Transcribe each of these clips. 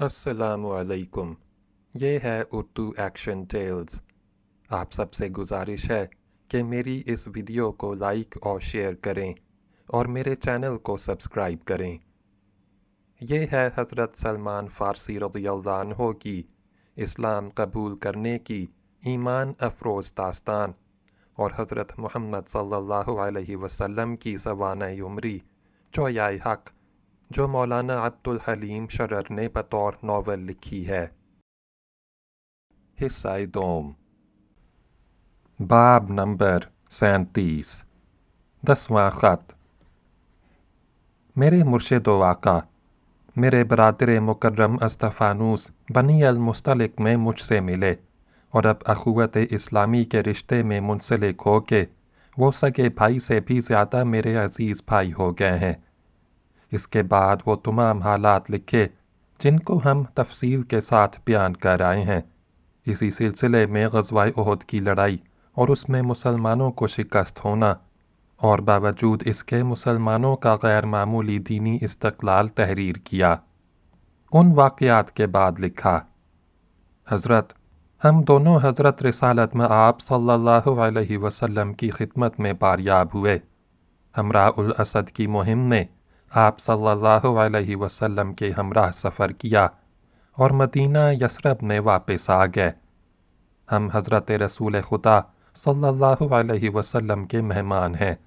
अस्सलामु अलैकुम। ये है उर्दू एक्शन टेल्स। आप सबसे गुजारिश है कि मेरी इस वीडियो को लाइक और शेयर करें और मेरे चैनल को सब्सक्राइब करें। ये है हज़रत सलमान फ़ारसी रज़ियल्लाहु अन्हु की इस्लाम कबूल करने की ईमान अफ़रोज़ दास्तान और हज़रत मुहम्मद सल्लल्लाहु अलैहि वसल्लम की सवानह उमरी चौयाए हक़ जो मौलाना अब्दुल हलीम शरर ने बतौर नावल लिखी है। हिस्सा दोम, बाब नंबर 37। 10वां ख़त। मेरे मुर्शिद व आका, मेरे बरादर मुकर्रम अस्तफ़ानूस बनी अल मुस्तलिक में मुझसे मिले और अब अख़ुवत इस्लामी के रिश्ते में मुंसलिक हो के वो सगे भाई से भी ज़्यादा मेरे अज़ीज़ भाई हो गए हैं। इसके बाद वो तमाम हालात लिखे जिनको हम तफसील के साथ बयान कर आए हैं। इसी सिलसिले में ग़ज़वा-ए उहद की लड़ाई और उसमें मुसलमानों को शिकस्त होना और बावजूद इसके मुसलमानों का गैर मामूली दीनी इस्तक़लाल तहरीर किया। उन वाक़यात के बाद लिखा, हज़रत, हम दोनों हज़रत रिसालत में आप सल्लल्लाहु अलैहि वसल्लम की खिदमत में बारियाब हुए। हमरा उल असद की मुहिम में आप सल्लल्लाहु अलैहि वसल्लम के हमराह सफ़र किया और मदीना यसरब में वापस आ गए। हम हज़रत रसूल खुदा सल्लल्लाहु अलैहि वसल्लम के मेहमान हैं।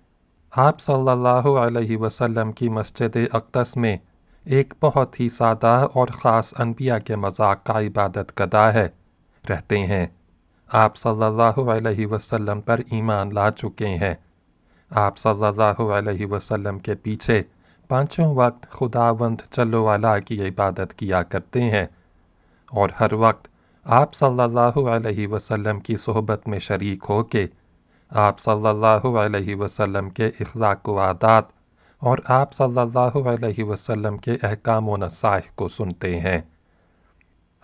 आप सल्लल्लाहु अलैहि वसल्लम की मस्जिद अक़दस में एक बहुत ही सादा और ख़ास अनबिया के मज़ाक का इबादत गदा है रहते हैं। आप सल्लल्लाहु अलैहि वसल्लम पर ईमान ला चुके हैं। आप सल्लल्लाहु अलैहि वसल्लम के पीछे पाँचों वक्त खुदावंद जल्लो वाला की इबादत किया करते हैं और हर वक्त आप सल्लल्लाहु अलैहि वसल्लम की सोहबत में शरीक हो के आप सल्लल्लाहु अलैहि वसल्लम के इख़्लाक़ व आदात और आप सल्लल्लाहु अलैहि वसल्लम के अहकाम व नसाइह को सुनते हैं।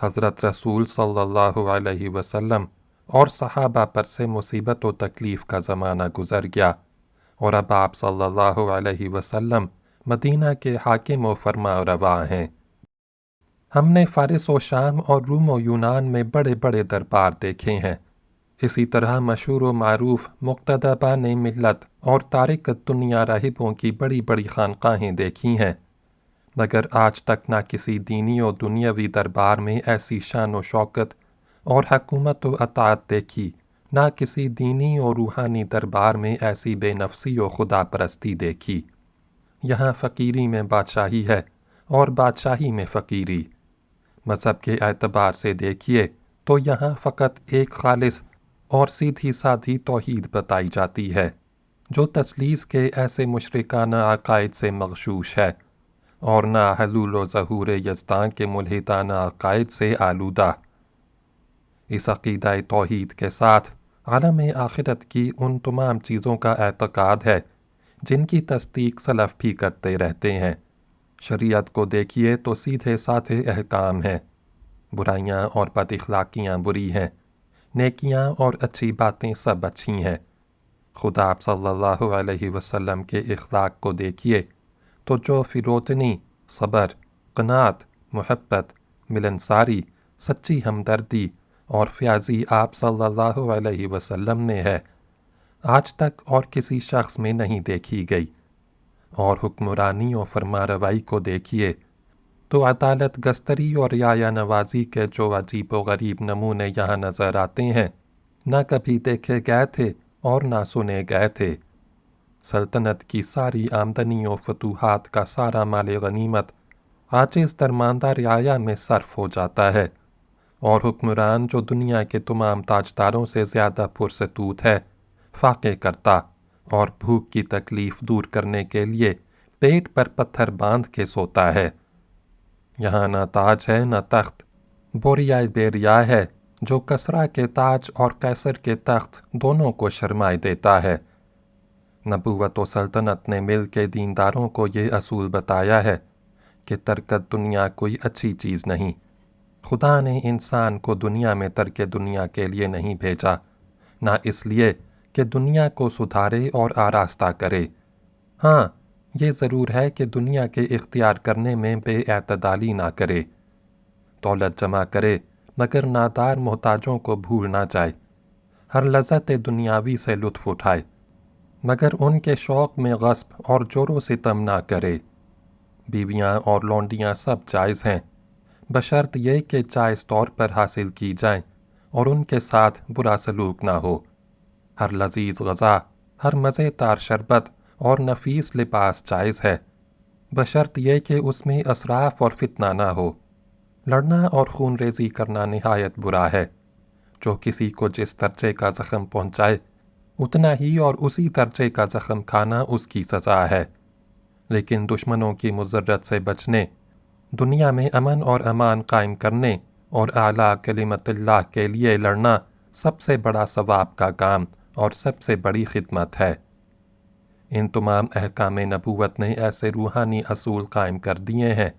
हज़रत रसूल सल्लल्लाहु अलैहि वसल्लम और सहाबा पर से मुसीबत व तकलीफ़ का ज़माना गुज़र गया और अब आप सल्लल्लाहु अलैहि वसल्लम मदीना के हाकिम व फरमा रवा हैं। हमने फ़ारिस व शाम और रूम व यूनान में बड़े बड़े दरबार देखे हैं। इसी तरह मशहूर व मारूफ़ मुक़्तदबान मिल्लत और तारिक़त दुनिया राहिबों की बड़ी बड़ी खानक़ाहें देखी हैं, मगर आज तक ना किसी दीनी व दुनियावी दरबार में ऐसी शान व शौकत और हकूमत व अताअत देखी, ना किसी दीनी और रूहानी दरबार में ऐसी बेनफ़सी व खुदा परस्ती देखी। यहाँ फ़कीरी में बादशाही है और बादशाही में फ़कीरी। मज़हब के एतबार से देखिए तो यहाँ फ़कत एक खालिस और सीधी साधी तौहीद बताई जाती है जो तस्लीस के ऐसे मुशरिकाना अक़ायद से मग़शूश है और ना हलूल व ज़हूर यज़दां के मुल्हिदाना अक़ायद से आलूदा। इस अक़ीदा तौहीद के साथ आलम आखिरत की उन तमाम चीज़ों का एतक़ाद है जिनकी तस्दीक सलफ़ भी करते रहते हैं। शरीयत को देखिए तो सीधे साधे अहकाम हैं। बुराइयाँ और बदअख़लाक़ियाँ बुरी हैं, नेकियां और अच्छी बातें सब अच्छी हैं। खुदा आप सल्लल्लाहु अलैहि वसल्लम के इख़्लाक़ को देखिए तो जो फ़िरोतनी, सब्र, क़नाअत, मुहब्बत, मिलनसारी, सच्ची हमदर्दी और फ़याज़ी आप सल्लल्लाहु अलैहि वसल्लम में है, आज तक और किसी शख्स में नहीं देखी गई। और हुक्मरानी और फरमारवाई को देखिए तो अदालत गस्तरी और रियाया नवाज़ी के जो अजीब व गरीब नमूने यहाँ नज़र आते हैं, न कभी देखे गए थे और ना सुने गए थे। सल्तनत की सारी आमदनी व फतूहात का सारा माल गनीमत आजिज़ दरमानदा रियाया में सर्फ हो जाता है और हुक्मरान जो दुनिया के तमाम ताजदारों से ज़्यादा पुरसतूत है, फाक़े करता और भूख की तकलीफ़ दूर करने के लिए पेट पर पत्थर बांध के सोता है। यहाँ न ताज है न तख्त, बोरिया बेरिया है जो कसरा के ताज और कैसर के तख्त दोनों को शर्माए देता है। नबूवत व सल्तनत ने मिल के दीनदारों को ये असूल बताया है कि तरकत दुनिया कोई अच्छी चीज़ नहीं। खुदा ने इंसान को दुनिया में तरके दुनिया के लिए नहीं भेजा, ना इसलिए कि दुनिया को सुधारे और आरास्ता करे। हाँ, ये ज़रूर है कि दुनिया के इख्तियार करने में बेएतदाली ना करे। دولت جمع کرے مگر نادار محتاجوں کو بھول نہ جائے، ہر لذت دنیاوی سے لطف اٹھائے مگر ان کے شوق میں غصب اور جور و ستم نہ کرے۔ بیویاں اور لونڈیاں سب جائز ہیں، بشرط یہ کہ جائز طور پر حاصل کی جائیں اور ان کے ساتھ برا سلوک نہ ہو۔ ہر لذیذ غذا، ہر مزے دار شربت اور نفیس لباس جائز ہے، بشرط یہ کہ اس میں اسراف اور فتنہ نہ ہو۔ لڑنا اور خون ریزی کرنا نہایت برا ہے، جو کسی کو جس درجے کا زخم پہنچائے اتنا ہی اور اسی درجے کا زخم کھانا اس کی سزا ہے۔ لیکن دشمنوں کی مضرت سے بچنے، دنیا میں امن اور امان قائم کرنے اور اعلیٰ کلمت اللہ کے لیے لڑنا سب سے بڑا ثواب کا کام اور سب سے بڑی خدمت ہے۔ ان تمام احکام نبوت نے ایسے روحانی اصول قائم کر دیے ہیں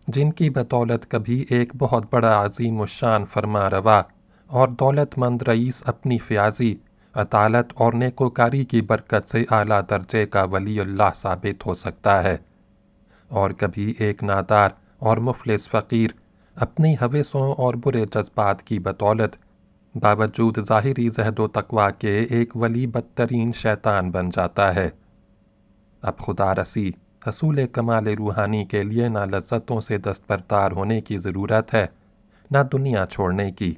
جن کی بدولت کبھی ایک بہت بڑا عظیم الشان فرما روا اور دولت مند رئیس اپنی فیاضی، عطالت اور نیکوکاری کی برکت سے اعلیٰ درجے کا ولی اللہ ثابت ہو سکتا ہے، اور کبھی ایک نادار اور مفلس فقیر اپنی ہوسوں اور برے جذبات کی بدولت باوجود ظاہری زہد و تقویٰ کے ایک ولی بدترین شیطان بن جاتا ہے۔ اب خدا رسی حصول کمال روحانی کے لیے نہ لذتوں سے دستبردار ہونے کی ضرورت ہے، نہ دنیا چھوڑنے کی۔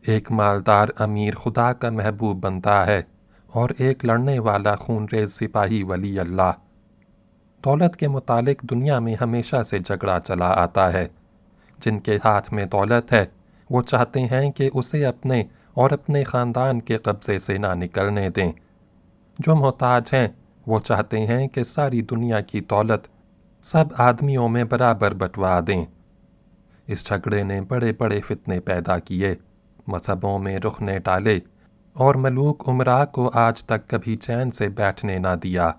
ایک مالدار امیر خدا کا محبوب بنتا ہے اور ایک لڑنے والا خون ریز سپاہی ولی اللہ۔ دولت کے متعلق دنیا میں ہمیشہ سے جھگڑا چلا آتا ہے۔ جن کے ہاتھ میں دولت ہے وہ چاہتے ہیں کہ اسے اپنے اور اپنے خاندان کے قبضے سے نہ نکلنے دیں۔ جو محتاج ہیں وہ چاہتے ہیں کہ ساری دنیا کی دولت سب آدمیوں میں برابر بٹوا دیں۔ اس جھگڑے نے بڑے بڑے فتنے پیدا کیے، مذہبوں میں رخنے ڈالے اور ملوک امراء کو آج تک کبھی چین سے بیٹھنے نہ دیا۔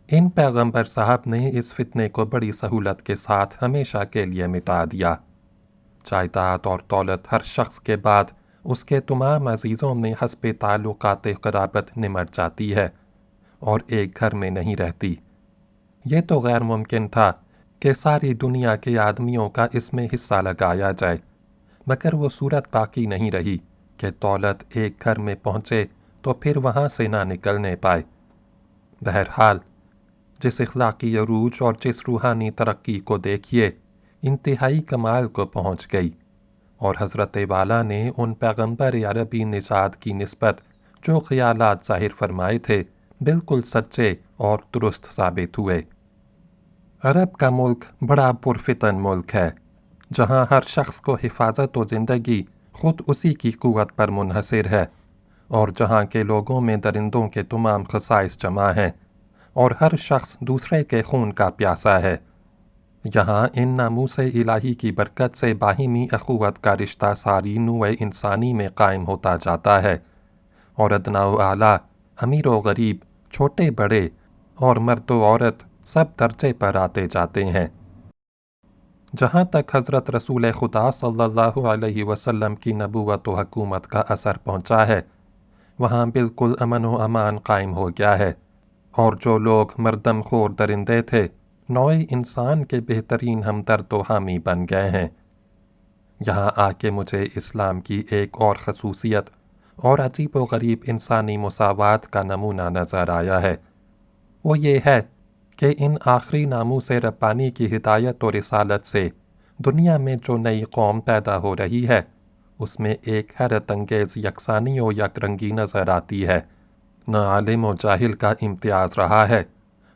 ان پیغمبر صاحب نے اس فتنے کو بڑی سہولت کے ساتھ ہمیشہ کے لیے مٹا دیا۔ جائیداد اور دولت ہر شخص کے بعد اس کے تمام عزیزوں میں حسب تعلقات قرابت نمٹ جاتی ہے اور ایک گھر میں نہیں رہتی۔ یہ تو غیر ممکن تھا کہ ساری دنیا کے آدمیوں کا اس میں حصہ لگایا جائے، مگر وہ صورت باقی نہیں رہی کہ دولت ایک گھر میں پہنچے تو پھر وہاں سے نہ نکلنے پائے۔ بہرحال جس اخلاقی عروج اور جس روحانی ترقی کو دیکھیے انتہائی کمال کو پہنچ گئی، اور حضرت والا نے ان پیغمبر عربی نژاد کی نسبت جو خیالات ظاہر فرمائے تھے بالکل سچے اور درست ثابت ہوئے۔ عرب کا ملک بڑا پرفتن ملک ہے، جہاں ہر شخص کو حفاظت و زندگی خود اسی کی قوت پر منحصر ہے، اور جہاں کے لوگوں میں درندوں کے تمام خصائص جمع ہیں اور ہر شخص دوسرے کے خون کا پیاسا ہے۔ یہاں ان ناموس الہی کی برکت سے باہمی اخوت کا رشتہ ساری نوع انسانی میں قائم ہوتا جاتا ہے، اور ادنا و اعلیٰ، امیر و غریب، چھوٹے بڑے اور مرد و عورت سب درجے پر آتے جاتے ہیں۔ جہاں تک حضرت رسول خدا صلی اللہ علیہ وسلم کی نبوت و حکومت کا اثر پہنچا ہے، وہاں بالکل امن و امان قائم ہو گیا ہے، اور جو لوگ مردم خور درندے تھے نوع انسان کے بہترین ہمدرد و حامی بن گئے ہیں۔ یہاں آ کے مجھے اسلام کی ایک اور خصوصیت اور عجیب و غریب انسانی مساوات کا نمونہ نظر آیا ہے۔ وہ یہ ہے کہ ان آخری ناموس ربانی کی ہدایت و رسالت سے دنیا میں جو نئی قوم پیدا ہو رہی ہے اس میں ایک حیرت انگیز یکسانی و یک رنگی نظر آتی ہے۔ نہ عالم و جاہل کا امتیاز رہا ہے،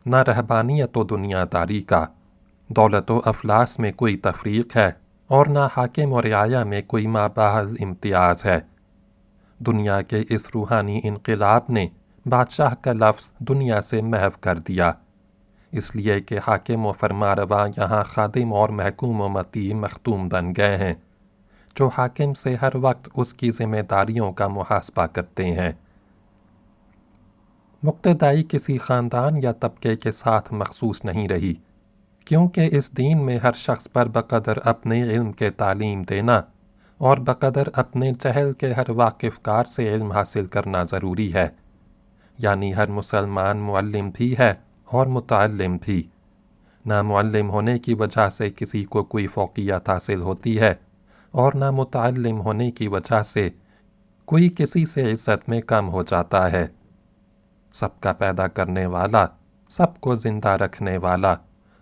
نہ رہبانیت و دنیا داری کا، دولت و افلاس میں کوئی تفریق ہے، اور نہ حاکم و رعایا میں کوئی مابحث امتیاز ہے۔ دنیا کے اس روحانی انقلاب نے بادشاہ کا لفظ دنیا سے محو کر دیا، اس لیے کہ حاکم و فرمانروا یہاں خادم اور محکوم و مطیع مختوم بن گئے ہیں، جو حاکم سے ہر وقت اس کی ذمہ داریوں کا محاسبہ کرتے ہیں۔ مقتدائی کسی خاندان یا طبقے کے ساتھ مخصوص نہیں رہی، کیونکہ اس دین میں ہر شخص پر بقدر اپنے علم کے تعلیم دینا اور بقدر اپنے جہل کے ہر واقف کار سے علم حاصل کرنا ضروری ہے، یعنی ہر مسلمان معلم بھی ہے اور متعلم بھی۔ نہ معلم ہونے کی وجہ سے کسی کو کوئی فوقیت حاصل ہوتی ہے، اور نہ متعلم ہونے کی وجہ سے کوئی کسی سے عزت میں کم ہو جاتا ہے۔ سب کا پیدا کرنے والا، سب کو زندہ رکھنے والا،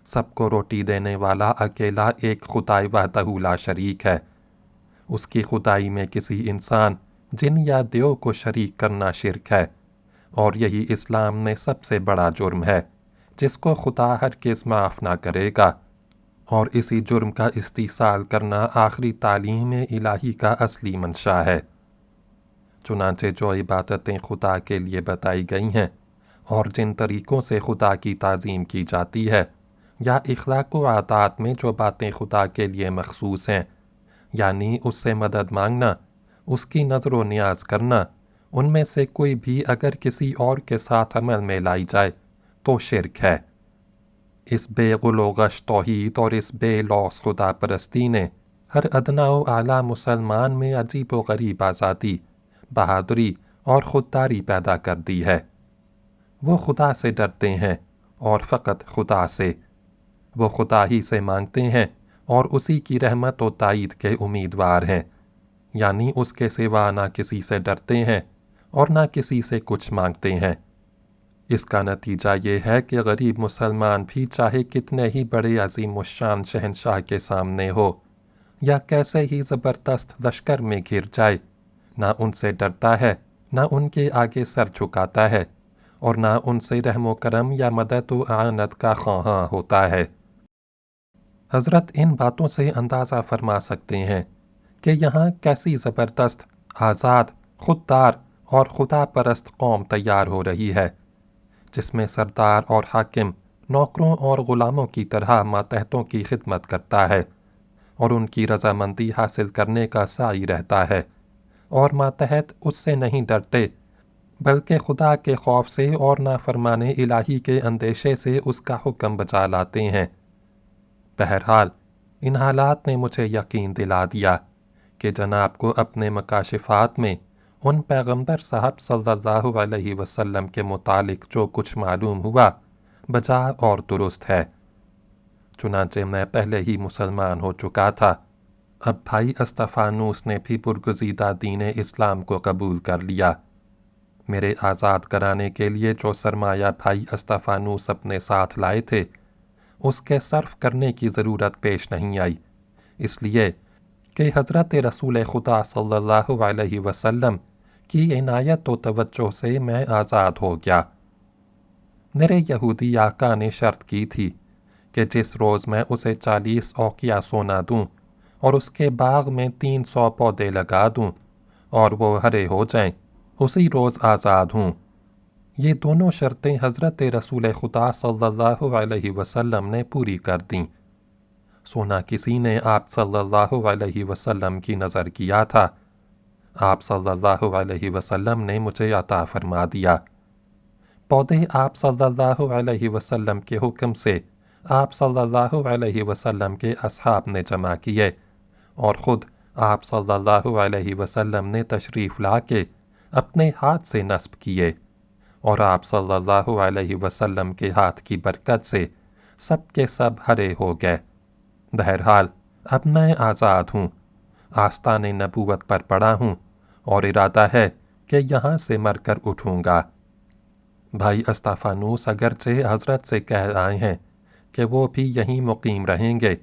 سب کو روٹی دینے والا اکیلا ایک خدا وحدہ لا شریک ہے۔ اس کی خدائی میں کسی انسان، جن یا دیو کو شریک کرنا شرک ہے، اور یہی اسلام میں سب سے بڑا جرم ہے جس کو خدا ہرگز معاف نہ کرے گا، اور اسی جرم کا استحصال کرنا آخری تعلیم الہی کا اصلی منشا ہے۔ چنانچہ جو عبادتیں خدا کے لیے بتائی گئی ہیں اور جن طریقوں سے خدا کی تعظیم کی جاتی ہے، یا اخلاق و عادات میں جو باتیں خدا کے لیے مخصوص ہیں، یعنی اس سے مدد مانگنا، اس کی نظر و نیاز کرنا، ان میں سے کوئی بھی اگر کسی اور کے ساتھ عمل میں لائی جائے تو شرک ہے۔ اس بے غل و غش توحید اور اس بے لوث خدا پرستی نے ہر ادنا و اعلیٰ مسلمان میں عجیب و غریب آزادی، بہادری اور خودداری پیدا کر دی ہے۔ وہ خدا سے ڈرتے ہیں اور فقط خدا سے، وہ خدا ہی سے مانگتے ہیں اور اسی کی رحمت و تائید کے امیدوار ہیں، یعنی اس کے سوا نہ کسی سے ڈرتے ہیں اور نہ کسی سے کچھ مانگتے ہیں۔ اس کا نتیجہ یہ ہے کہ غریب مسلمان بھی چاہے کتنے ہی بڑے عظیم الشان شہنشاہ کے سامنے ہو، یا کیسے ہی زبردست لشکر میں گھر جائے، نہ ان سے ڈرتا ہے، نہ ان کے آگے سر جھکاتا ہے، اور نہ ان سے رحم و کرم یا مدد و اعانت کا خواہاں ہوتا ہے۔ حضرت ان باتوں سے اندازہ فرما سکتے ہیں کہ یہاں کیسی زبردست، آزاد، خوددار اور خدا پرست قوم تیار ہو رہی ہے، جس میں سردار اور حاکم نوکروں اور غلاموں کی طرح ماتحتوں کی خدمت کرتا ہے، اور ان کی رضامندی حاصل کرنے کا سعی رہتا ہے، اور ماتحت اس سے نہیں ڈرتے بلکہ خدا کے خوف سے اور نافرمان الہی کے اندیشے سے اس کا حکم بجا لاتے ہیں۔ بہرحال ان حالات نے مجھے یقین دلا دیا کہ جناب کو اپنے مکاشفات میں ان پیغمبر صاحب صلی اللہ علیہ وسلم کے متعلق جو کچھ معلوم ہوا بجا اور درست ہے۔ چنانچہ میں پہلے ہی مسلمان ہو چکا تھا، اب بھائی استفانوس نے بھی برگزیدہ دین اسلام کو قبول کر لیا۔ میرے آزاد کرانے کے لیے جو سرمایہ بھائی استفانوس اپنے ساتھ لائے تھے، اس کے صرف کرنے کی ضرورت پیش نہیں آئی، اس لیے کہ حضرت رسول خدا صلی اللہ علیہ وسلم کی عنایت و توجہ سے میں آزاد ہو گیا۔ میرے یہودی آقا نے شرط کی تھی کہ جس روز میں اسے 40 اوقیہ سونا دوں اور اس کے باغ میں 300 پودے لگا دوں اور وہ ہرے ہو جائیں، اسی روز آزاد ہوں۔ یہ دونوں شرطیں حضرت رسول خدا صلی اللہ علیہ وسلم نے پوری کر دیں۔ سونا کسی نے آپ صلی اللہ علیہ وسلم کی نظر کیا تھا، آپ صلی اللہ علیہ وسلم نے مجھے عطا فرما دیا۔ پودے آپ صلی اللہ علیہ وسلم کے حکم سے آپ صلی اللہ علیہ وسلم کے اصحاب نے جمع کیے، اور خود آپ صلی اللہ علیہ وسلم نے تشریف لا کے اپنے ہاتھ سے نصب کیے، اور آپ صلی اللہ علیہ وسلم کے ہاتھ کی برکت سے سب کے سب ہرے ہو گئے۔ بہرحال اب میں آزاد ہوں، آستان نبوت پر پڑا ہوں، اور ارادہ ہے کہ یہاں سے مر کر اٹھوں گا۔ بھائی استفانوس اگرچہ حضرت سے کہہ آئے ہیں کہ وہ بھی یہیں مقیم رہیں گے،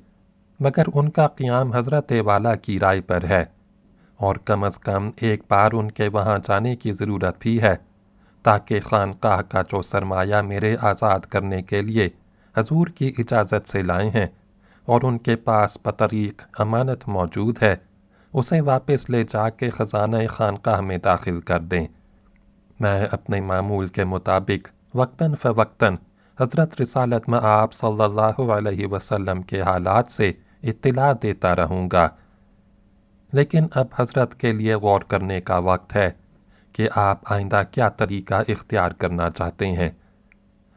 مگر ان کا قیام حضرت والا کی رائے پر ہے، اور کم از کم ایک بار ان کے وہاں جانے کی ضرورت بھی ہے، تاکہ خانقاہ کا جو سرمایہ میرے آزاد کرنے کے لیے حضور کی اجازت سے لائے ہیں اور ان کے پاس بطریق امانت موجود ہے، اسے واپس لے جا کے خزانہ خانقاہ میں داخل کر دیں۔ میں اپنے معمول کے مطابق وقتاً فوقتاً حضرت رسالت مآب صلی اللہ علیہ وسلم کے حالات سے اطلاع دیتا رہوں گا، لیکن اب حضرت کے لیے غور کرنے کا وقت ہے کہ آپ آئندہ کیا طریقہ اختیار کرنا چاہتے ہیں۔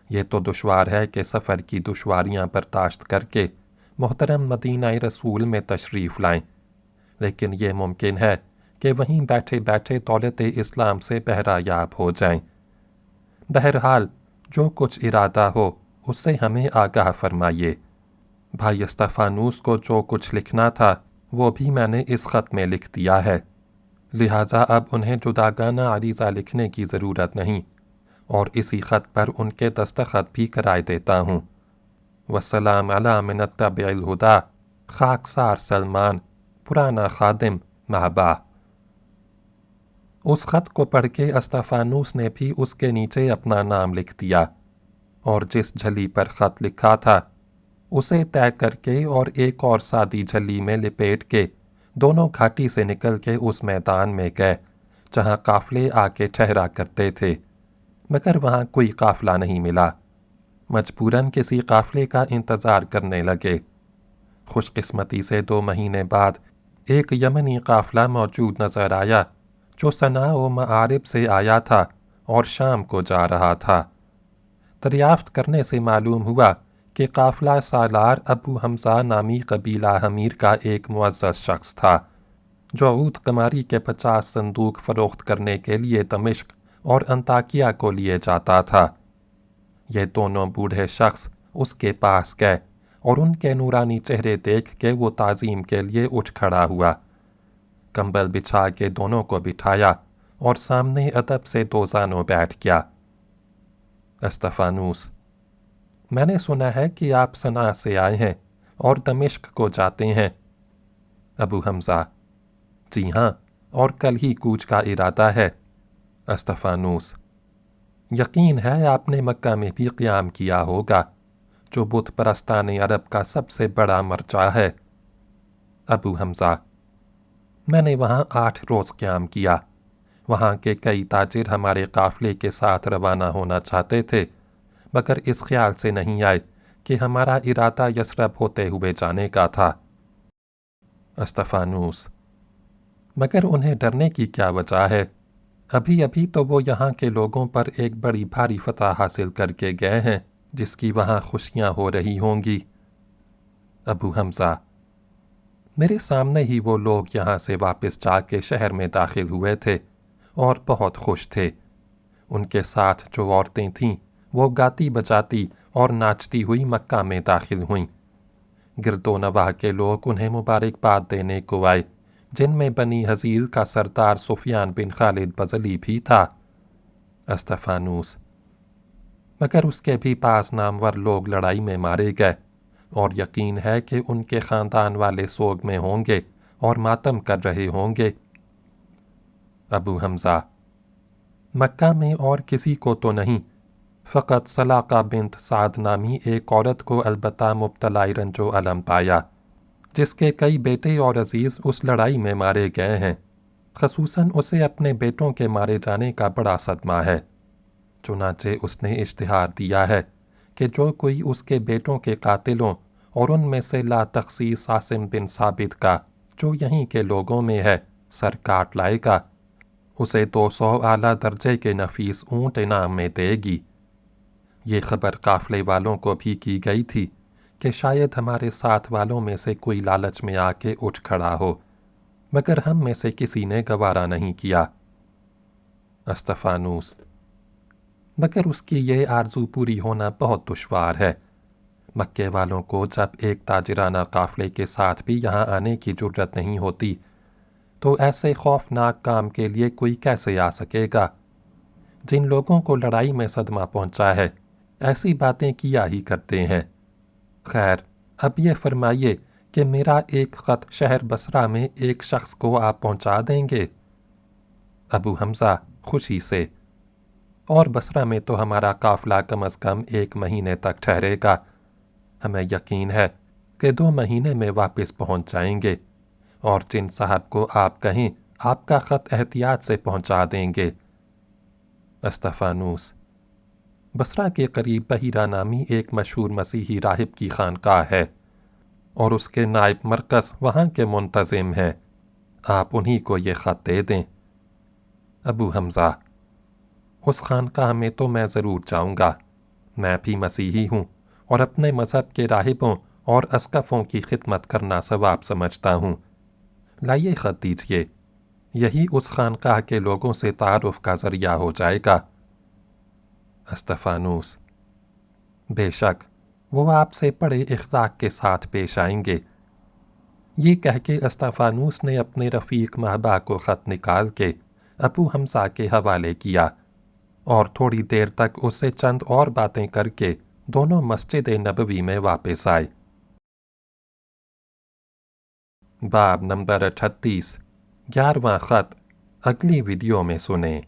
یہ تو دشوار ہے کہ سفر کی دشواریاں برداشت کر کے محترم مدینہ رسول میں تشریف لائیں، لیکن یہ ممکن ہے کہ وہیں بیٹھے بیٹھے دولت اسلام سے بہرہ یاب ہو جائیں۔ بہرحال جو کچھ ارادہ ہو उससे हमें आगाह फरमाइए। भाई अस्तफानूस को जो कुछ लिखना था वो भी मैंने इस ख़त में लिख दिया है, लिहाजा अब उन्हें जुदागाना अरीज़ा लिखने की ज़रूरत नहीं, और इसी ख़त पर उनके दस्तखत भी कराए देता हूँ। वस्सलाम अला मिनत्तबिल हुदा, खाकसार सलमान, पुराना खादिम महबा। उस ख़त को पढ़ के अस्तफानूस ने भी उसके नीचे अपना नाम लिख दिया, और जिस झली पर ख़त लिखा था उसे तय करके और एक और सादी झली में लिपेट के दोनों घाटी से निकल के उस मैदान में गए जहाँ काफ़िले आके ठहरा करते थे, मगर वहाँ कोई काफ़िला नहीं मिला। मजबूरन किसी काफ़िले का इंतज़ार करने लगे। खुशकिस्मती से 2 महीने बाद एक यमनी काफ़िला मौजूद नज़र आया जो सना व मआरिब से आया था और शाम को जा रहा था। दरियाफ्त करने से मालूम हुआ कि काफ़िला सालार अबू हमज़ा नामी कबीला हमीर का एक मुअज़्ज़ज़ शख्स था जो ऊद कमारी के 50 संदूक फ़रोख्त करने के लिए दमिश्क और अंताकिया को लिए जाता था। ये दोनों बूढ़े शख्स उसके पास गए और उनके नूरानी चेहरे देख के वो ताज़ीम के लिए उठ खड़ा हुआ। कंबल बिछा के दोनों को बिठाया और सामने अदब से दोजानों बैठ गया। अस्तफानूस: मैंने सुना है कि आप सना से आए हैं और दमिश्क को जाते हैं। अबू हमज़ा: जी हाँ, और कल ही कूच का इरादा है। अस्तफानूस: यकीन है आपने मक्का में भी क़याम किया होगा, जो बुत परस्तान अरब का सबसे बड़ा मरजा है। अबू हमज़ा: मैंने वहाँ 8 रोज़ क़याम किया। वहाँ के कई ताजिर हमारे काफ़िले के साथ रवाना होना चाहते थे, मगर इस ख्याल से नहीं आए कि हमारा इरादा यसरब होते हुए जाने का था। अस्तफानूस: मगर उन्हें डरने की क्या वजह है? अभी अभी तो वो यहाँ के लोगों पर एक बड़ी भारी फतह हासिल करके गए हैं, जिसकी वहाँ खुशियाँ हो रही होंगी। अबू हमज़ा: मेरे सामने ही वो लोग यहाँ से वापस जाके शहर में दाखिल हुए थे और बहुत खुश थे। उनके साथ जो औरतें थीं वो गाती बजाती और नाचती हुई मक्का में दाखिल हुईं। गिरदो नवाह के लोग उन्हें मुबारकबाद देने को आए, जिनमें बनी हज़ील का सरदार सुफियान बिन खालिद बजली भी था। अस्तफानूस: मगर उसके भी पास नामवर लोग लड़ाई में मारे गए, और यकीन है कि उनके ख़ानदान वाले सोग में होंगे और मातम कर रहे होंगे। अबू हमज़ा: मक्का में और किसी को तो नहीं, फ़कत सलाका बिन्त साद नामी एक औरत को अलबत्ता मुब्तला रंजो अलम पाया, जिसके कई बेटे और अजीज़ उस लड़ाई में मारे गए हैं। ख़ुसूसन उसे अपने बेटों के मारे जाने का बड़ा सदमा है। चुनाचे उसने इश्तिहार दिया है कि जो कोई उसके बेटों के कातिलों और उनमें से ला तख़सीस आसिम बिन साबित का, जो यहीं के लोगों में है, सर काट लाएगा, उसे 200 आला दर्जे के नफीस ऊँट इनाम में देगी। ये खबर काफ़िले वालों को भी की गई थी कि शायद हमारे साथ वालों में से कोई लालच में आके उठ खड़ा हो, मगर हम में से किसी ने गवारा नहीं किया। अस्तफानूस: मगर उसकी ये आरज़ू पूरी होना बहुत दुश्वार है। मक्के वालों को जब एक ताजिराना काफ़िले के साथ भी यहाँ आने की जुर्रत नहीं होती, तो ऐसे खौफनाक काम के लिए कोई कैसे आ सकेगा? जिन लोगों को लड़ाई में सदमा पहुँचा है, ऐसी बातें किया ही करते हैं। खैर, अब ये फरमाइए कि मेरा एक ख़त शहर बसरा में एक शख्स को आप पहुँचा देंगे? अबू हमज़ा खुशी से: और बसरा में तो हमारा काफ़िला कम अज़ कम 1 महीने तक ठहरेगा। हमें यकीन है कि 2 महीने में वापस पहुँच जाएंगे, और जिन साहब को आप कहें आपका ख़त एहतियात से पहुँचा देंगे। अस्तफानूस: बसरा के करीब बहीरा नामी एक मशहूर मसीही राहिब की खानकाह है, और उसके नायब मरकज़ वहाँ के मुंतज़िम हैं। आप उन्हीं को ये ख़त दे दें। अबू हमज़ा: उस खानकाह में तो मैं ज़रूर जाऊँगा। मैं भी मसीही हूँ और अपने मज़हब के राहिबों और अस्कफ़ों की खिदमत करना सवाब समझता हूँ। लाइए ख़त दीजिए, यही उस खानकाह के लोगों से तारुफ़ का ज़रिया हो जाएगा। अस्तफानूस: بے شک وہ آپ سے بڑے اخلاق کے ساتھ پیش آئیں گے۔ یہ کہہ کے استفانوس نے اپنے رفیق مہبا کو خط نکال کے ابو حمزہ کے حوالے کیا اور تھوڑی دیر تک اس سے چند اور باتیں کر کے دونوں مسجد نبوی میں واپس آئے۔ باب نمبر 38، 11واں خط اگلی ویڈیو میں سنیں۔